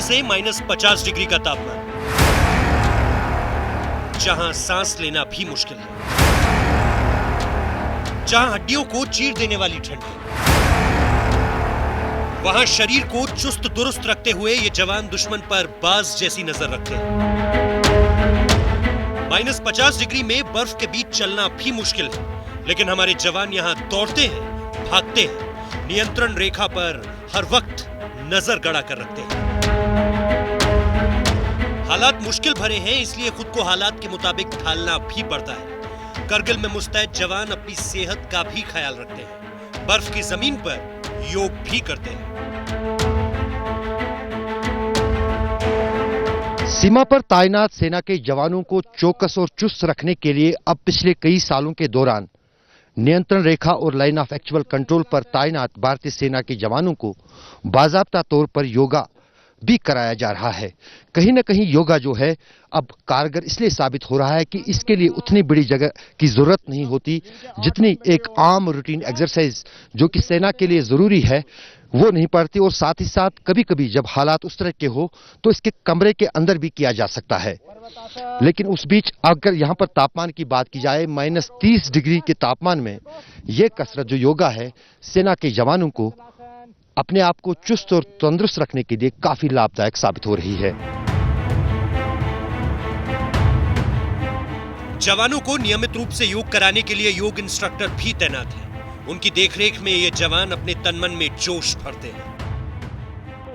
से -50 डिग्री का तापमान, जहां सांस लेना भी मुश्किल है, जहां हड्डियों को चीर देने वाली ठंड है, वहां शरीर को चुस्त दुरुस्त रखते हुए ये जवान दुश्मन पर बाज जैसी नजर रखते हैं। -50 डिग्री में बर्फ के बीच चलना भी मुश्किल है, लेकिन हमारे जवान यहां दौड़ते हैं, भागते हैं, नियंत्रण रेखा पर हर वक्त नजर गड़ा कर रखते हैं। हालात मुश्किल भरे हैं, इसलिए खुद को हालात के मुताबिक ढालना भी पड़ता है। करगिल में मुस्तैद जवान अपनी सेहत का भी ख्याल रखते हैं, बर्फ की जमीन पर योग भी करते हैं। सीमा पर तैनात सेना के जवानों को चौकस और चुस्त रखने के लिए अब पिछले कई सालों के दौरान नियंत्रण रेखा और लाइन ऑफ एक्चुअल कंट्रोल पर तैनात भारतीय सेना के जवानों को बाकायदा तौर पर योगा भी कराया जा रहा है। कहीं न कहीं योगा जो है अब कारगर इसलिए साबित हो रहा है कि इसके लिए उतनी बड़ी जगह की जरूरत नहीं होती, जितनी एक आम रूटीन एक्सरसाइज जो कि सेना के लिए जरूरी है वो नहीं पड़ती। और साथ ही साथ कभी कभी जब हालात उस तरह के हो तो इसके कमरे के अंदर भी किया जा सकता है। लेकिन उस बीच अगर यहाँ पर तापमान की बात की जाए, -30 डिग्री के तापमान में ये कसरत जो योगा है सेना के जवानों को अपने आप को चुस्त और तंदुरुस्त रखने के लिए काफी लाभदायक साबित हो रही है। जवानों को नियमित रूप से योग कराने के लिए योग इंस्ट्रक्टर भी तैनात हैं। उनकी देखरेख में ये जवान अपने तन मन में जोश भरते हैं।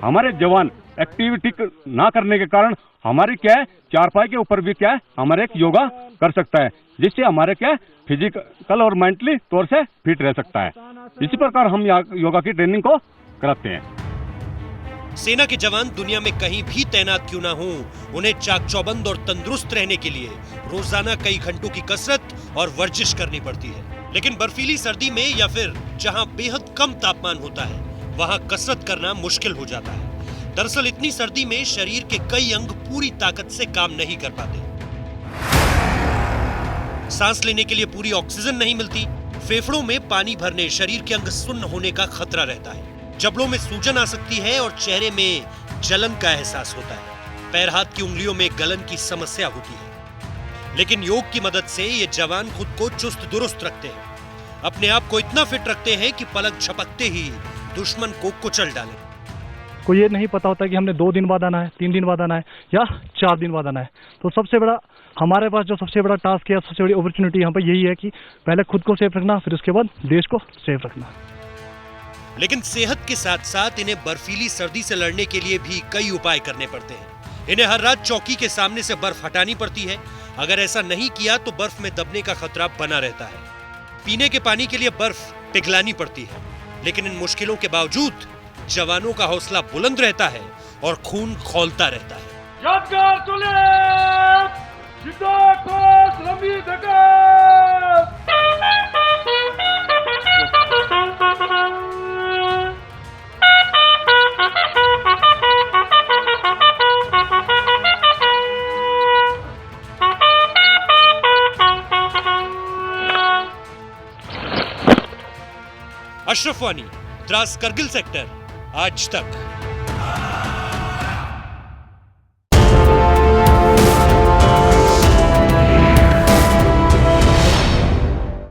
हमारे जवान एक्टिविटी ना करने के कारण हमारे क्या है, चारपाई के ऊपर भी क्या है हमारे एक योगा कर सकता है, जिससे हमारे क्या है फिजिकल और मेंटली तौर से फिट रह सकता है। इसी प्रकार हम योगा की ट्रेनिंग को कराते हैं। सेना के जवान दुनिया में कहीं भी तैनात क्यों ना हो, उन्हें चाक चौबंद और तंदुरुस्त रहने के लिए रोजाना कई घंटों की कसरत और वर्जिश करनी पड़ती है। लेकिन बर्फीली सर्दी में या फिर जहां बेहद कम तापमान होता है, वहां कसरत करना मुश्किल हो जाता है। दरअसल इतनी सर्दी में शरीर के कई अंग पूरी ताकत से काम नहीं कर पाते। सांस लेने के लिए पूरी ऑक्सीजन नहीं मिलती, फेफड़ों में पानी भरने, शरीर के अंग सुन्न होने का खतरा रहता है, जबड़ों में सूजन आ सकती है और चेहरे में जलन का एहसास होता है। पैर हाथ की उंगलियों में गलन की समस्या होती है। लेकिन योग की मदद से ये जवान खुद को चुस्त दुरुस्त रखते हैं, अपने आप को इतना फिट रखते हैं कि पलक झपकते ही दुश्मन को कुचल डालें। को ये नहीं पता होता कि हमने 2 दिन बाद आना है, 3 दिन बाद आना है या 4 दिन बाद आना है। तो सबसे बड़ा हमारे पास जो सबसे बड़ा टास्क है, सबसे बड़ी अपॉर्चुनिटी यहाँ पर यही है कि पहले खुद को सेफ रखना, फिर उसके बाद देश को सेफ रखना। लेकिन सेहत के साथ साथ इन्हें बर्फीली सर्दी से लड़ने के लिए भी कई उपाय करने पड़ते हैं। इन्हें हर रात चौकी के सामने से बर्फ हटानी पड़ती है। अगर ऐसा नहीं किया तो बर्फ में दबने का खतरा बना रहता है। पीने के पानी के लिए बर्फ पिघलानी पड़ती है। लेकिन इन मुश्किलों के बावजूद जवानों का हौसला बुलंद रहता है और खून खौलता रहता है। अशरफ वानी, द्रास करगिल सेक्टर, आज तक।